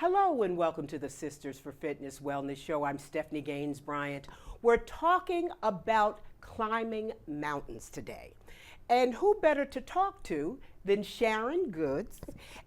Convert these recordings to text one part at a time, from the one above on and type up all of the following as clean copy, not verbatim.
Hello and welcome to the Sisters for Fitness Wellness Show. I'm Stephanie Gaines-Bryant. We're talking about climbing mountains today. And who better to talk to than Sharon Goods,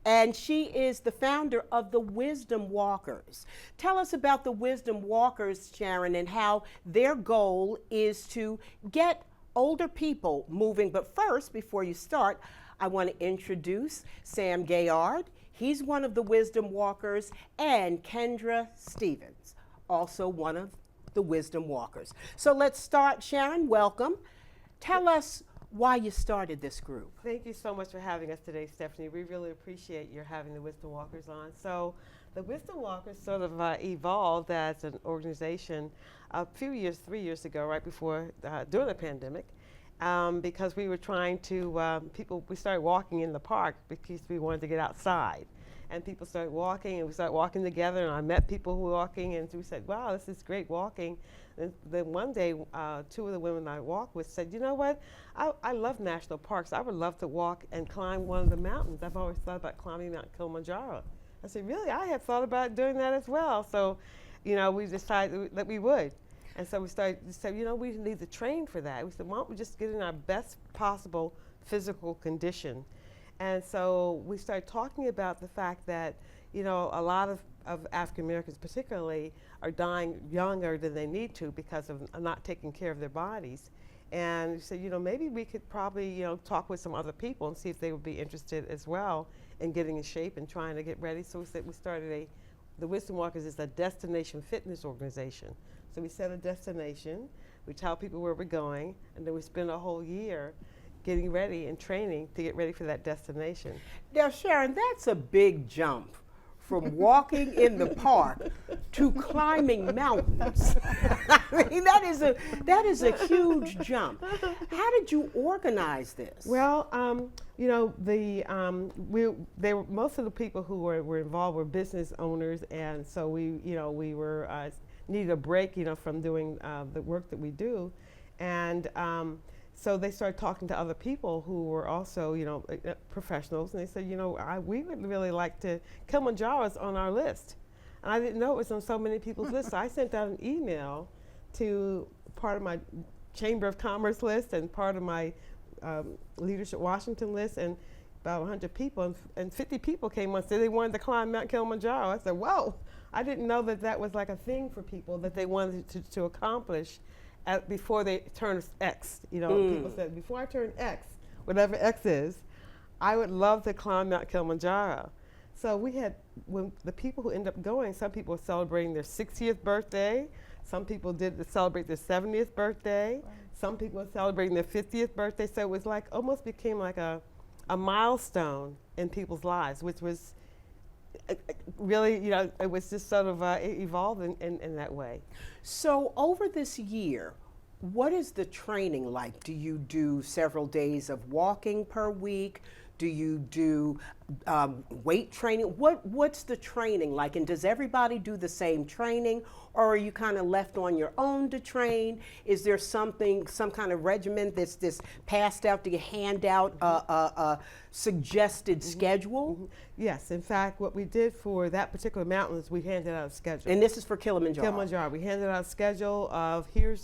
and she is the founder of the Wisdom Walkers. Tell us about the Wisdom Walkers, Sharon, and how their goal is to get older people moving. But first, before you start, I want to introduce Sam Gaillard. He's one of the Wisdom Walkers, and Kendra Stephens, also one of the Wisdom Walkers. So let's start. Sharon, welcome. Tell us why you started this group. Thank you so much for having us today, Stephanie. We really appreciate your having the Wisdom Walkers on. So the Wisdom Walkers sort of evolved as an organization a few years, 3 years ago, right before, during the pandemic. Because we were trying to, we started walking in the park because we wanted to get outside. And people started walking, and we started walking together, and I met people who were walking, and we said, wow, this is great walking. And then one day, two of the women I walked with said, you know what, I love national parks. I would love to walk and climb one of the mountains. I've always thought about climbing Mount Kilimanjaro. I said, really? I have thought about doing that as well. So, you know, we decided that we would. And so we started to say, you know, we need to train for that. We said, why don't we just get in our best possible physical condition? And so we started talking about the fact that, you know, a lot of African Americans particularly are dying younger than they need to because of not taking care of their bodies. And we said, you know, maybe we could probably, you know, talk with some other people and see if they would be interested as well in getting in shape and trying to get ready. So we said we started the Wisdom Walkers is a destination fitness organization. So we set a destination, we tell people where we're going, and then we spend a whole year getting ready and training to get ready for that destination. Now, Sharon, that's a big jump from walking in the park to climbing mountains. I mean, that is a huge jump. How did you organize this? Well, you know, most of the people who were involved were business owners, and so we were needed a break, you know, from doing the work that we do, and so they started talking to other people who were also, you know, professionals, and they said, you know, we would really like to, Kilimanjaro is on our list. And I didn't know it was on so many people's lists. So I sent out an email to part of my Chamber of Commerce list and part of my Leadership Washington list, and about 100 people, and 50 people came on and said they wanted to climb Mount Kilimanjaro. I said, whoa, I didn't know that was like a thing for people that they wanted to accomplish before they turn X. You know, people said, before I turn X, whatever X is, I would love to climb Mount Kilimanjaro. So we had, when the people who end up going, some people were celebrating their 60th birthday, some people did celebrate their 70th birthday, some people were celebrating their 50th birthday, so it was like, almost became like a milestone in people's lives, which was really, you know, it was just sort of evolved in that way. So over this year, what is the training like? Do you do several days of walking per week? Do you do weight training? What's the training like? And does everybody do the same training, or are you kind of left on your own to train? Is there some kind of regimen that's passed out? Do you hand out a suggested schedule? Yes, in fact, what we did for that particular mountain is we handed out a schedule. And this is for Kilimanjaro? Kilimanjaro. We handed out a schedule of here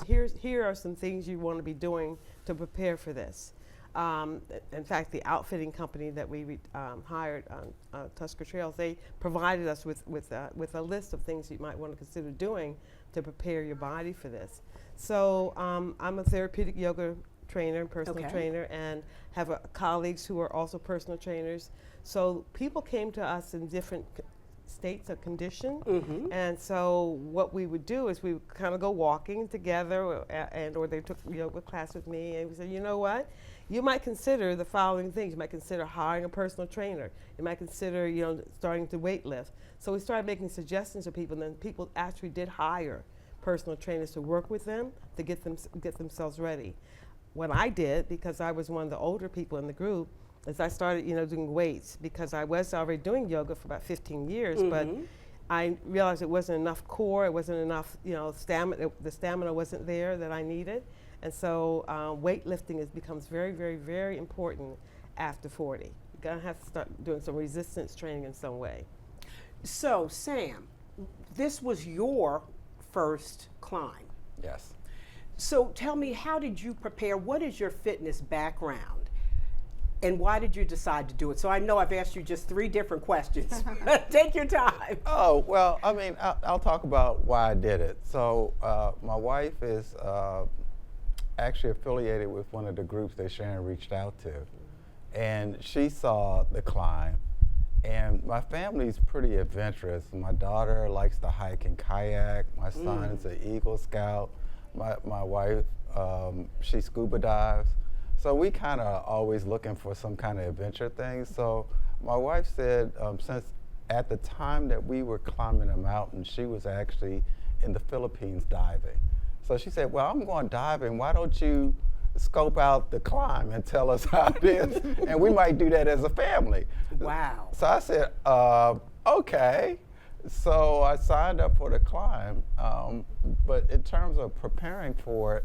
are some things you want to be doing to prepare for this. In fact, the outfitting company that we hired on Tusker Trails, they provided us with a list of things you might want to consider doing to prepare your body for this. So I'm a therapeutic yoga trainer and personal trainer, and have colleagues who are also personal trainers. So people came to us in different states of condition, and so what we would do is we would kind of go walking together, or they took yoga class with me, and we said, you know what? You might consider the following things. You might consider hiring a personal trainer. You might consider, you know, starting to weight lift. So we started making suggestions to people, and then people actually did hire personal trainers to work with them to get themselves ready. What I did, because I was one of the older people in the group, is I started, you know, doing weights, because I was already doing yoga for about 15 years, but I realized it wasn't enough core, it wasn't enough, you know, stamina. The stamina wasn't there that I needed. And so weightlifting becomes very, very, very important after 40. You're gonna have to start doing some resistance training in some way. So, Sam, this was your first climb. Yes. So tell me, how did you prepare? What is your fitness background? And why did you decide to do it? So I know I've asked you just 3 different questions. Take your time. Oh, well, I mean, I'll talk about why I did it. So my wife is actually affiliated with one of the groups that Sharon reached out to. And she saw the climb. And my family's pretty adventurous. My daughter likes to hike and kayak. My son is an Eagle Scout. My wife, she scuba dives. So we kind of always looking for some kind of adventure thing. So my wife said, since at the time that we were climbing a mountain, she was actually in the Philippines diving. So she said, well, I'm going diving. Why don't you scope out the climb and tell us how it is? And we might do that as a family. Wow. So I said, okay. So I signed up for the climb. But in terms of preparing for it,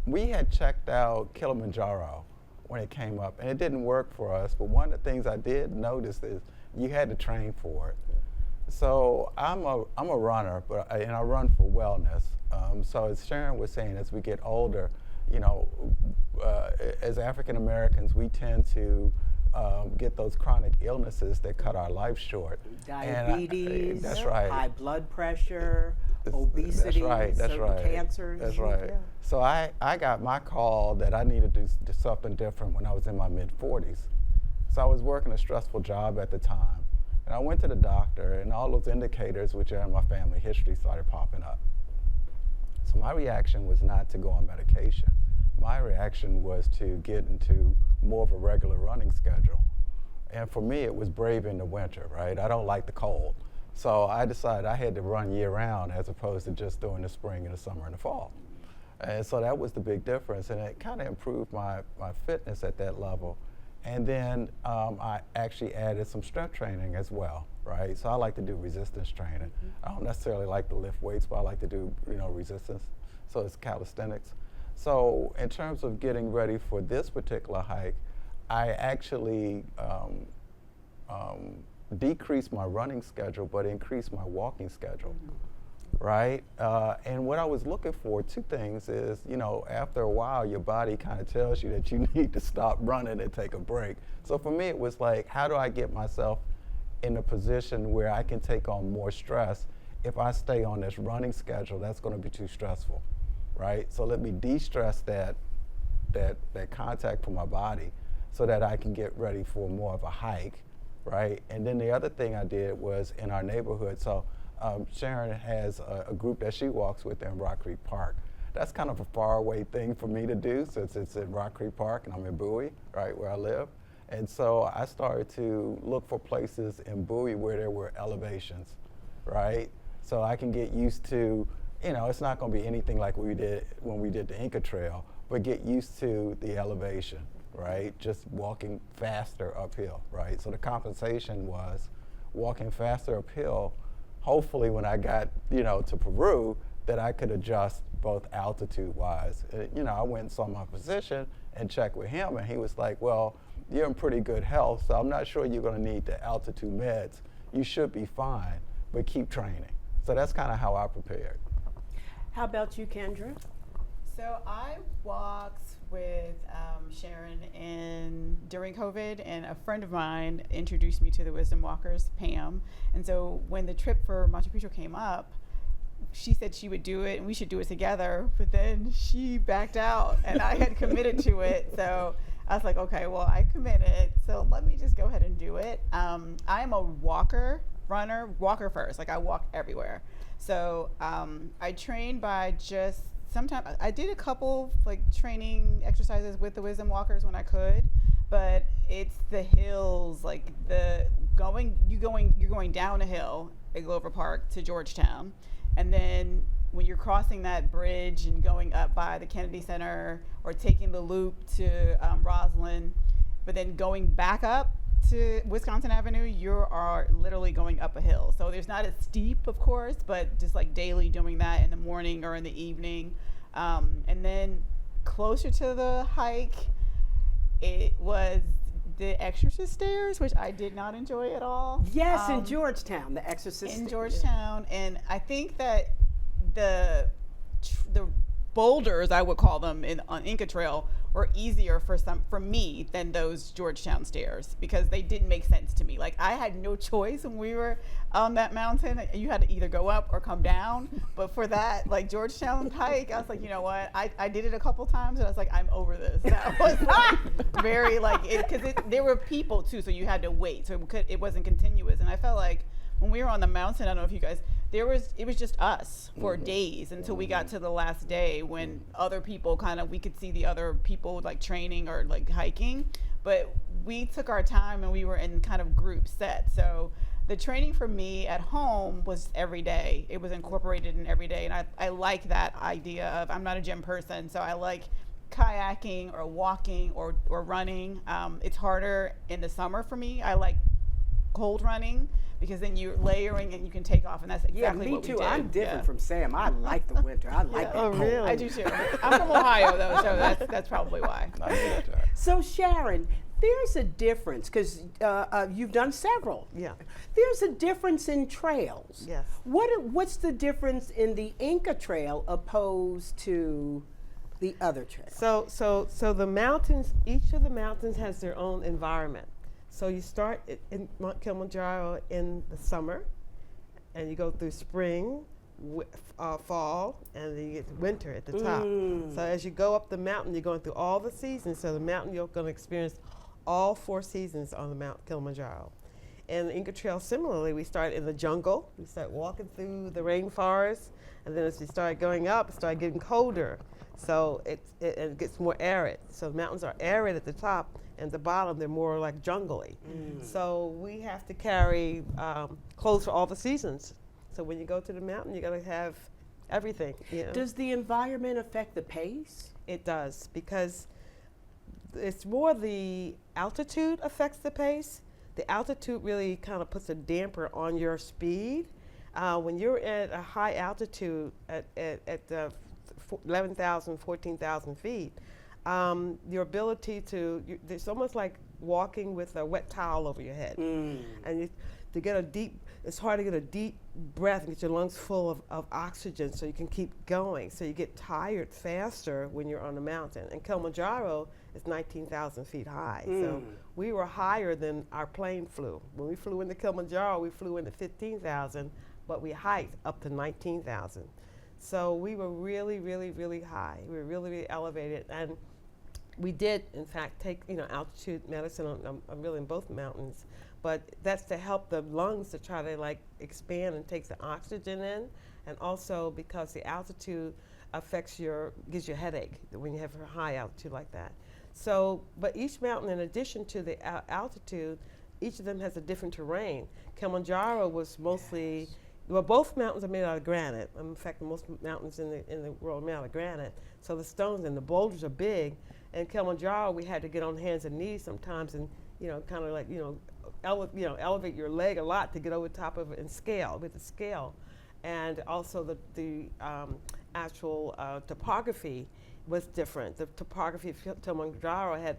we had checked out Kilimanjaro when it came up, and it didn't work for us. But one of the things I did notice is you had to train for it. So I'm a runner, and I run for wellness. So as Sharon was saying, as we get older, you know, as African Americans, we tend to get those chronic illnesses that cut our life short. Diabetes, that's right. High blood pressure, obesity, certain cancers. That's right. Yeah. So I got my call that I needed to do something different when I was in my mid-40s. So I was working a stressful job at the time. And I went to the doctor, and all those indicators, which are in my family history, started popping up. So my reaction was not to go on medication. My reaction was to get into more of a regular running schedule. And for me, it was brave in the winter, right? I don't like the cold. So I decided I had to run year round as opposed to just during the spring and the summer and the fall. And so that was the big difference, and it kind of improved my fitness at that level. And then I actually added some strength training as well, right? So I like to do resistance training. I don't necessarily like to lift weights, but I like to do, resistance. So it's calisthenics. So in terms of getting ready for this particular hike, I actually decreased my running schedule, but increased my walking schedule, right? And what I was looking for, 2 things is, after a while, your body kind of tells you that you need to stop running and take a break. So for me, it was like, how do I get myself in a position where I can take on more stress? If I stay on this running schedule, that's going to be too stressful, right? So let me de-stress that contact for my body so that I can get ready for more of a hike, right? And then the other thing I did was in our neighborhood. So Sharon has a group that she walks with in Rock Creek Park. That's kind of a faraway thing for me to do since it's in Rock Creek Park and I'm in Bowie, right, where I live. And so I started to look for places in Bowie where there were elevations, right? So I can get used to, it's not going to be anything like we did when we did the Inca Trail, but get used to the elevation, right? Just walking faster uphill, right? So the compensation was walking faster uphill. Hopefully when I got, to Peru, that I could adjust both altitude-wise. I went and saw my physician and checked with him, and he was like, well, you're in pretty good health, so I'm not sure you're going to need the altitude meds. You should be fine, but keep training. So that's kind of how I prepared. How about you, Kendra? So I walked with Sharon during COVID, and a friend of mine introduced me to the Wisdom Walkers, Pam. And so when the trip for Machu Picchu came up, she said she would do it and we should do it together, but then she backed out and I had committed to it. So I was like, okay, well, I committed, so let me just go ahead and do it. I'm a walker first, like I walk everywhere. So I trained by sometimes I did a couple training exercises with the Wisdom Walkers when I could, but it's the hills, like you're going down a hill at Glover Park to Georgetown, and then when you're crossing that bridge and going up by the Kennedy Center or taking the loop to Roslyn, but then going back up to Wisconsin Avenue, you are literally going up a hill. So there's not as steep, of course, but just like daily doing that in the morning or in the evening. And then closer to the hike, it was the Exorcist stairs, which I did not enjoy at all. Yes, in Georgetown, the Exorcist. In Georgetown, and I think that the boulders, I would call them, on Inca Trail were easier for me than those Georgetown stairs, because they didn't make sense to me. Like, I had no choice when we were on that mountain. You had to either go up or come down. But for that, like, Georgetown hike, I was like, you know what? I did it a couple times, and I was like, I'm over this. That was like very, like, because there were people too, so you had to wait, so it wasn't continuous. And I felt like when we were on the mountain, I don't know if you guys, it was just us for days until we got to the last day, when other people we could see the other people like training or like hiking, but we took our time and we were in kind of group set. So the training for me at home was every day. It was incorporated in every day, and I like that idea of, I'm not a gym person, so I like kayaking or walking or running. It's harder in the summer for me. I like cold running, because then you're layering and you can take off, and that's exactly what we did. Me too. I'm different from Sam. I like the winter. I like it. Oh, really? I do too. I'm from Ohio though, so that's probably why. So Sharon, there's a difference, because you've done several. Yeah. There's a difference in trails. Yes. What's the difference in the Inca Trail opposed to the other trails? So the mountains, each of the mountains has their own environment. So you start in Mount Kilimanjaro in the summer, and you go through spring, fall, and then you get winter at the top. So as you go up the mountain, you're going through all the seasons. So the mountain, you're going to experience all 4 seasons on the Mount Kilimanjaro. And the Inca Trail, similarly, we start in the jungle. We start walking through the rainforest, and then as we start going up, it starts getting colder. So it gets more arid. So the mountains are arid at the top, and at the bottom they're more like jungly. So we have to carry clothes for all the seasons. So when you go to the mountain, you got to have everything. You know? Does the environment affect the pace? It does, because it's more the altitude affects the pace. The altitude really kind of puts a damper on your speed. When you're at a high altitude at 11,000, 14,000 feet, your ability it's almost like walking with a wet towel over your head. And it's hard to get a deep breath and get your lungs full of oxygen so you can keep going. So you get tired faster when you're on the mountain. And Kilimanjaro is 19,000 feet high. So we were higher than our plane flew. When we flew into Kilimanjaro, we flew into 15,000, but we hiked up to 19,000. So we were really, really, really high. We were really, really elevated. And we did, in fact, take altitude medicine on really in both mountains. But that's to help the lungs to try to like expand and take the oxygen in. And also because the altitude gives you a headache when you have a high altitude like that. So, but each mountain, in addition to the altitude, each of them has a different terrain. Kilimanjaro was mostly, well, both mountains are made out of granite. In fact, most mountains in the world are made out of granite. So the stones and the boulders are big. And Kilimanjaro, we had to get on hands and knees sometimes, and kind of like elevate your leg a lot to get over top of it and scale with the scale. And also the actual topography was different. The topography of Kilimanjaro had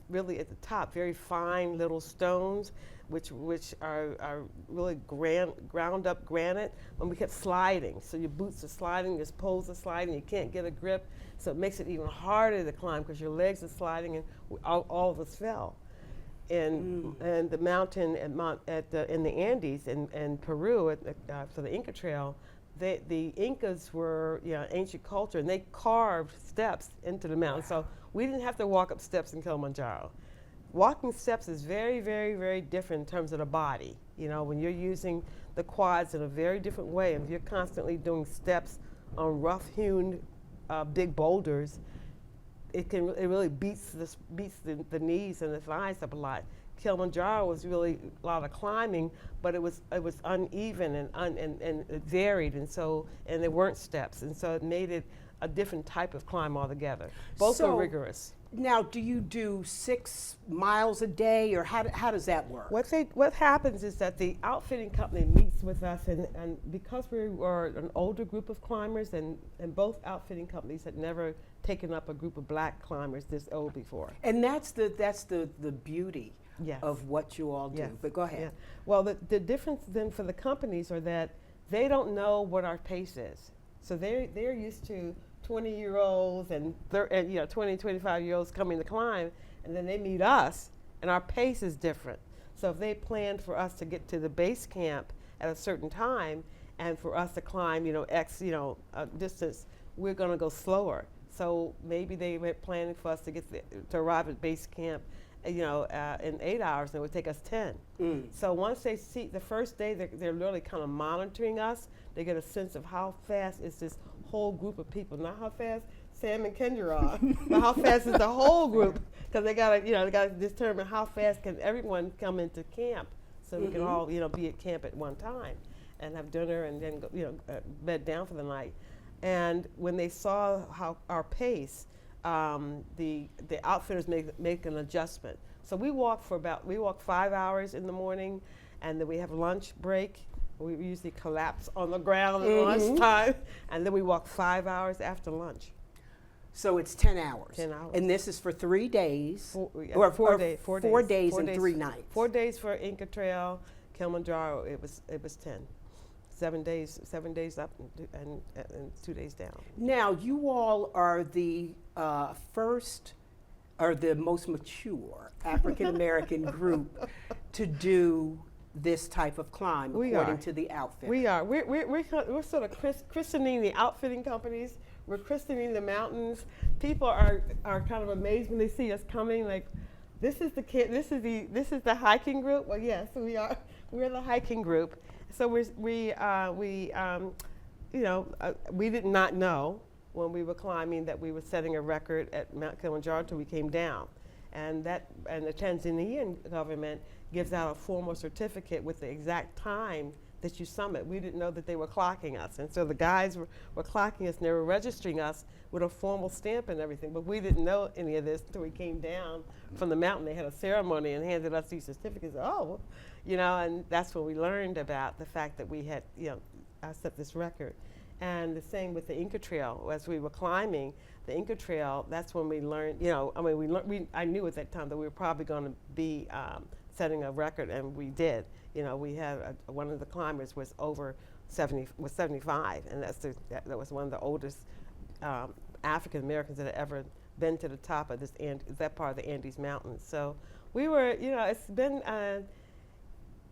really at the top very fine little stones, which are really ground up granite, and we kept sliding. So your boots are sliding, your poles are sliding, you can't get a grip. So it makes it even harder to climb because your legs are sliding, and all of us fell. And the mountain in the Andes in Peru for the Inca Trail, the Incas were ancient culture, and they carved steps into the mountain. So we didn't have to walk up steps in Kilimanjaro. Walking steps is very, very, very different in terms of the body. When you're using the quads in a very different way, and you're constantly doing steps on rough-hewn big boulders, it really beats the knees and the thighs up a lot. Kilimanjaro was really a lot of climbing, but it was uneven and it varied, and there weren't steps, and so it made it a different type of climb altogether. Both are rigorous. Now, do you do 6 miles a day, or how does that work? What happens is that the outfitting company meets with us, and because we were an older group of climbers, and both outfitting companies had never taken up a group of black climbers this old before. And that's the beauty Yes. of what you all do. Yes. But go ahead. Yeah. Well, the difference then for the companies are that they don't know what our pace is. So they're used to 20-year-olds and 20, 25-year-olds coming to climb, and then they meet us, and our pace is different. So if they plan for us to get to the base camp at a certain time, and for us to climb, X, distance, we're going to go slower. So maybe they were planning for us to arrive at base camp, in 8 hours, and it would take us 10. So once they see the first day, they're really kind of monitoring us. They get a sense of how fast is this whole group of people, not how fast Sam and Kendra are, but how fast is the whole group, because they gotta determine how fast can everyone come into camp, so we can all be at camp at one time, and have dinner and then go, bed down for the night. And when they saw how our pace, the outfitters make an adjustment. So we walk 5 hours in the morning, and then we have lunch break. We usually collapse on the ground at lunchtime, and then we walk 5 hours after lunch. So it's 10 hours. 10 hours. And this is for 3 days. Four days. 4 days and 3 nights. 4 days for Inca Trail, Kilimanjaro. It was 10. 7 days up and 2 days down. Now, you all are the first, or the most mature African-American group to do this type of climb, according to the outfit. We are. We're sort of christening the outfitting companies. We're christening the mountains. People are kind of amazed when they see us coming. Like, this is the hiking group. Well, yes, we are. We're the hiking group. So we did not know when we were climbing that we were setting a record at Mount Kilimanjaro till we came down, and the Tanzanian government gives out a formal certificate with the exact time that you summit. We didn't know that they were clocking us, and so the guys were clocking us, and they were registering us with a formal stamp and everything, but we didn't know any of this until we came down from the mountain. They had a ceremony and handed us these certificates. And that's when we learned about the fact that we had, set this record. And the same with the Inca Trail. As we were climbing the Inca Trail, that's when we learned, I knew at that time that we were probably going to be setting a record, and we did. We had one of the climbers was 75, and that was one of the oldest African Americans that had ever been to the top of that part of the Andes Mountains. So we were, it's been,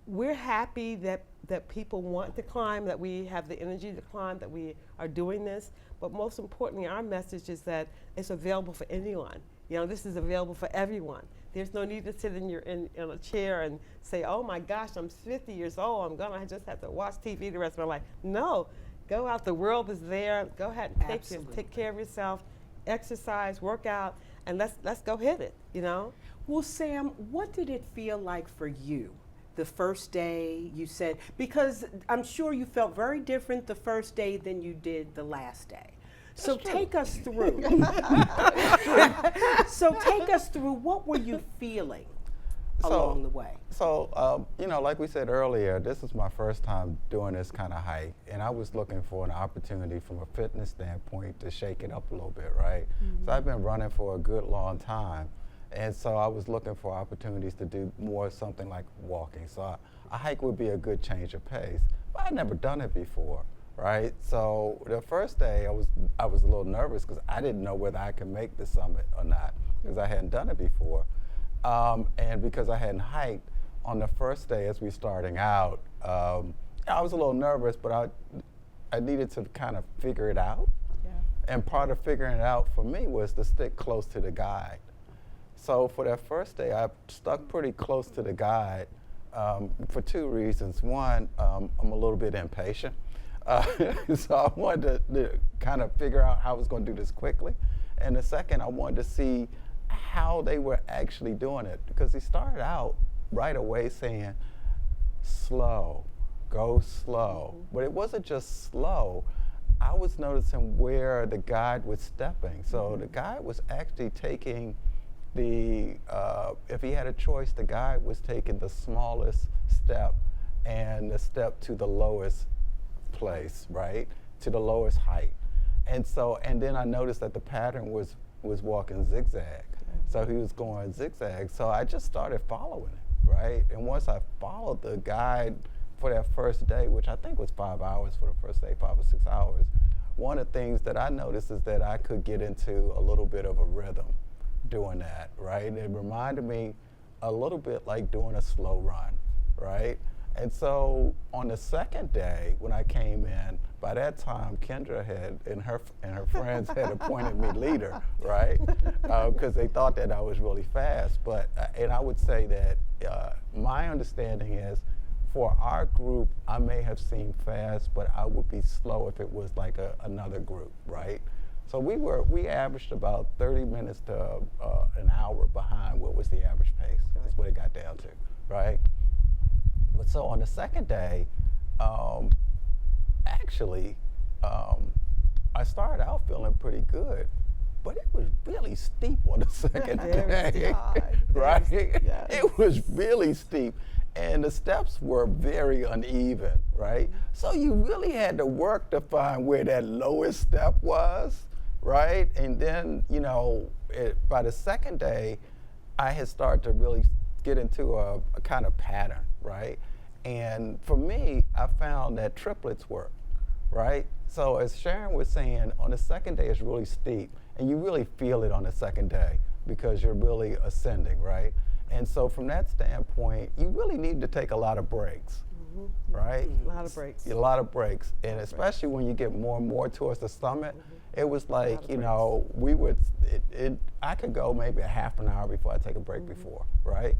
we're happy that people want to climb, that we have the energy to climb, that we are doing this. But most importantly, our message is that it's available for anyone. This is available for everyone. There's no need to sit in a chair and say, oh my gosh, I'm 50 years old, I'm gonna just have to watch TV the rest of my life. No, go out, the world is there. Go ahead and take care of yourself, exercise, work out, and let's go hit it, Well, Sam, what did it feel like for you? The first day, you said, because I'm sure you felt very different the first day than you did the last day. So take us through. What were you feeling along the way? So, like we said earlier, this is my first time doing this kind of hike, and I was looking for an opportunity from a fitness standpoint to shake it up a little bit, right? So I've been running for a good long time. And so I was looking for opportunities to do more something like walking. So a hike would be a good change of pace. But I'd never done it before, right? So the first day I was a little nervous because I didn't know whether I could make the summit or not because I hadn't done it before. And because I hadn't hiked on the first day as we starting out, I was a little nervous, but I needed to kind of figure it out. Yeah. And part of figuring it out for me was to stick close to the guide. So for that first day, I stuck pretty close to the guide for 2 reasons. One, I'm a little bit impatient. So I wanted to kind of figure out how I was going to do this quickly. And the second, I wanted to see how they were actually doing it. Because he started out right away saying, slow, go slow. But it wasn't just slow. I was noticing where the guide was stepping. So the guide was actually taking if he had a choice, the guide was taking the smallest step and the step to the lowest place, right? To the lowest height. And then I noticed that the pattern was walking zigzag. So he was going zigzag. So I just started following it, right? And once I followed the guide for that first day, which I think was 5 hours for the first day, 5 or 6 hours, one of the things that I noticed is that I could get into a little bit of a rhythm doing that, right? And it reminded me a little bit like doing a slow run, right? And so on the second day, when I came in, by that time, Kendra had and her friends had appointed me leader, right? Because they thought that I was really fast. But and I would say that my understanding is, for our group, I may have seemed fast, but I would be slow if it was like another group, right? So we averaged about 30 minutes to an hour behind what was the average pace. That's what it got down to, right? But so on the second day, actually, I started out feeling pretty good, but it was really steep on the second day, right? Yes. It was really steep, and the steps were very uneven, right? So you really had to work to find where that lowest step was, right? And then, you know, by the second day, I had started to really get into a kind of pattern, right? And for me, I found that triplets work, right? So as Sharon was saying, on the second day it's really steep, and you really feel it on the second day because you're really ascending, right? And so from that standpoint, you really need to take a lot of breaks, right? A lot of breaks. A lot of breaks, and especially when you get more and more towards the summit, it was like, you know, I could go maybe a half an hour before I take a break before, right?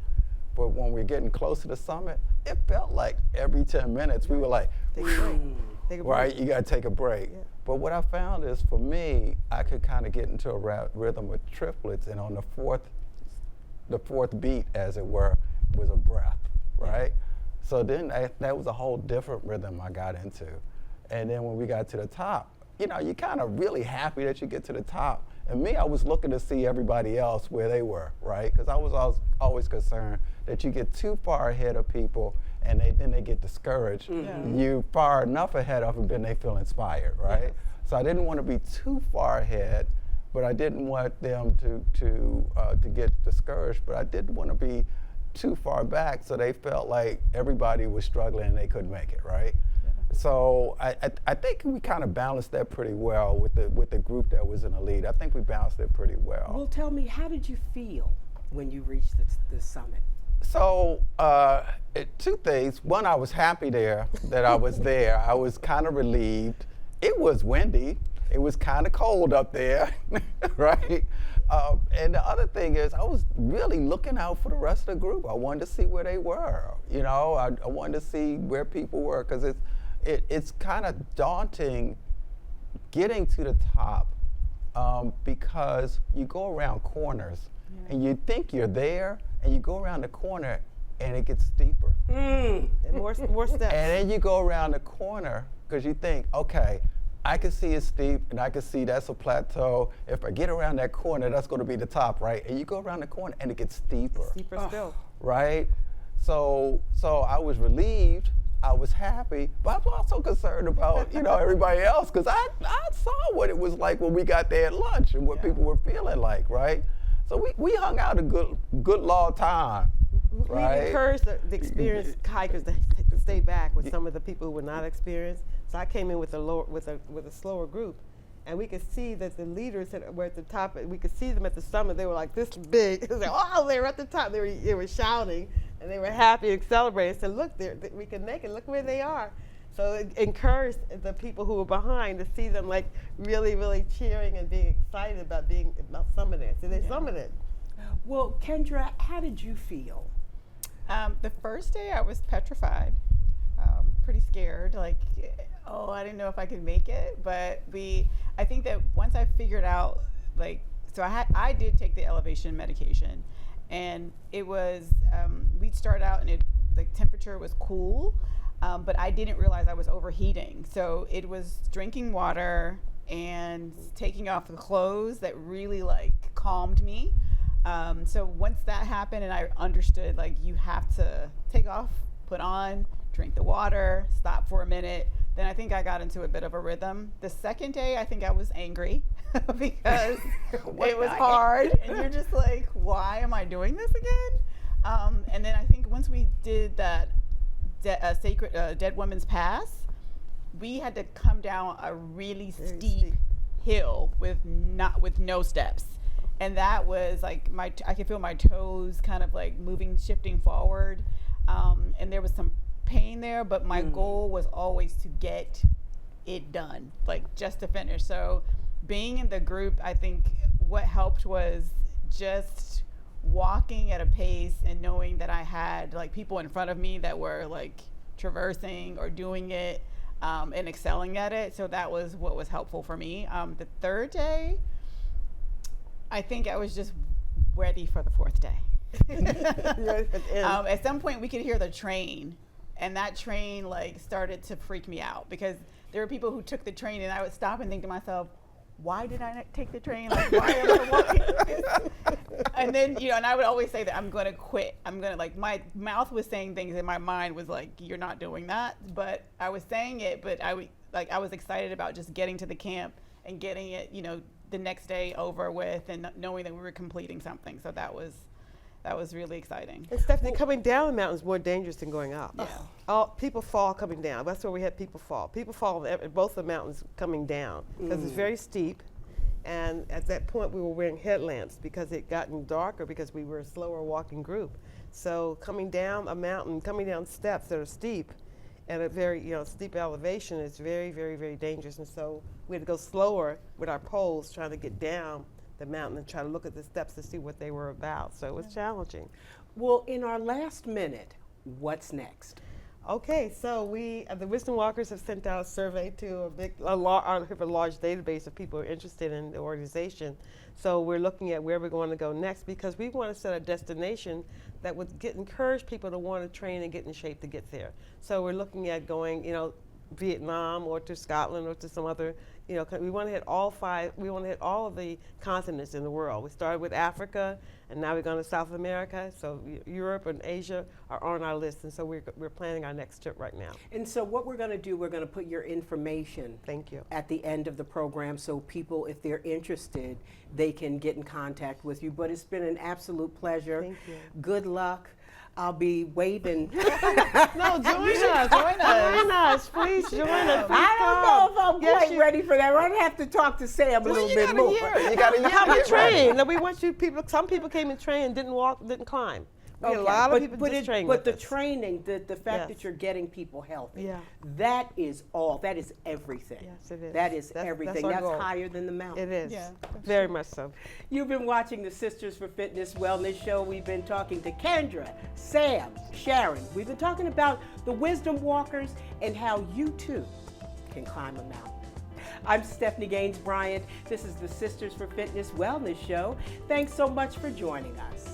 But when we're getting close to the summit, it felt like every 10 minutes we were like, Take a break. Take a break. right, you gotta take a break. Yeah. But what I found is, for me, I could kind of get into a rhythm with triplets, and on the fourth beat, as it were, was a breath, right? So then that was a whole different rhythm I got into. And then when we got to the top, you know, you're kind of really happy that you get to the top. And me, I was looking to see everybody else where they were, right? Because I was always concerned that you get too far ahead of people and then they get discouraged. You far enough ahead of them, then they feel inspired, right? So I didn't want to be too far ahead, but I didn't want them to get discouraged, but I didn't want to be too far back so they felt like everybody was struggling and they couldn't make it, right? So I think we kind of balanced that pretty well with the group that was in the lead. I think we balanced it pretty well. Well, tell me, how did you feel when you reached the summit? So two things. One, I was happy that I was there. I was kind of relieved. It was windy. It was kind of cold up there, right? And the other thing is, I was really looking out for the rest of the group. I wanted to see where they were. You know, I wanted to see where people were, because it's kind of daunting getting to the top, because you go around corners and you think you're there, and you go around the corner and it gets steeper. And more steps. And then you go around the corner because you think, okay, I can see it's steep, and I can see that's a plateau. If I get around that corner, that's going to be the top, right? And you go around the corner and it gets steeper. Steeper still. Right? So I was relieved, I was happy, but I was also concerned about, you know, everybody else, because I saw what it was like when we got there at lunch and what people were feeling like, right? So we hung out a good long time, right? We encouraged the experienced hikers to stay back with some of the people who were not experienced. So I came in with a slower group, and we could see that the leaders were at the top. We could see them at the summit. They were like this big. It was like, oh, they were at the top. They were shouting, and they were happy and celebrating. So look, we can make it. Look where they are. So it encouraged the people who were behind to see them like really, really cheering and being excited about summiting. So they summited. Well, Kendra, how did you feel? The first day I was petrified, pretty scared, like, oh, I didn't know if I could make it. But I think that once I figured out, like, so I did take the elevation medication, and it was, we'd start out and the temperature was cool, but I didn't realize I was overheating. So it was drinking water and taking off the clothes that really like calmed me. So once that happened and I understood, like, you have to take off, put on, drink the water, stop for a minute, then I think I got into a bit of a rhythm. The second day, I think I was angry because it was hard, and you're just like, why am I doing this again? And then I think once we did that sacred Dead Women's Pass, we had to come down a really steep hill with no steps. And that was like I could feel my toes kind of like shifting forward. And there was some pain there, but my goal was always to get it done, like just to finish. So being in the group, I think what helped was just walking at a pace and knowing that I had like people in front of me that were like traversing or doing it and excelling at it. So that was what was helpful for me. The third day, I think I was just ready for the fourth day. At some point we could hear the train, and that train like started to freak me out because there were people who took the train, and I would stop and think to myself, why did I not take the train? Like, why am I walking? And then, and I would always say that I'm going to quit. I'm going to, like, my mouth was saying things and my mind was like, you're not doing that. But I was saying it, but I was excited about just getting to the camp and getting it, the next day over with and knowing that we were completing something. So that was really exciting. And Stephanie, coming down the mountain is more dangerous than going up. Yeah. People fall coming down. That's where we had people fall. People fall at both the mountains coming down because it's very steep. And at that point, we were wearing headlamps because it gotten darker because we were a slower walking group. So coming down a mountain, coming down steps that are steep at a very steep elevation is very, very, very dangerous. And so we had to go slower with our poles trying to get down the mountain and try to look at the steps to see what they were about. So it was challenging. Well, in our last minute, what's next? Okay, so we, the Wisdom Walkers, have sent out a survey to a large database of people who are interested in the organization. So we're looking at where we're going to go next because we want to set a destination that would encourage people to want to train and get in shape to get there. So we're looking at going, Vietnam or to Scotland or to some other, we want to hit all of the continents in the world. We started with Africa, and now we're going to South America. So Europe and Asia are on our list, and so we're planning our next trip right now. And so what we're going to do, we're going to put your information Thank you. at the end of the program so people, if they're interested, they can get in contact with you. But it's been an absolute pleasure. Thank you. Good luck. I'll be waving. No, join us. Please join us. I don't know if I'm quite ready for that. I'm going to have to talk to Sam a little bit more. You got to Come and train. No, we want you people. Some people came and trained, didn't walk, didn't climb. We had a lot of people just training But with the us. training, the fact that you're getting people healthy, Yeah. that is all. That is everything. Yes, it is. That is That's everything. our That's goal. higher than the mountain. It is. Yeah, Very much so. You've been watching the Sisters for Fitness Wellness Show. We've been talking to Kendra, Sam, Sharon. We've been talking about the Wisdom Walkers and how you too can climb a mountain. I'm Stephanie Gaines-Bryant. This is the Sisters for Fitness Wellness Show. Thanks so much for joining us.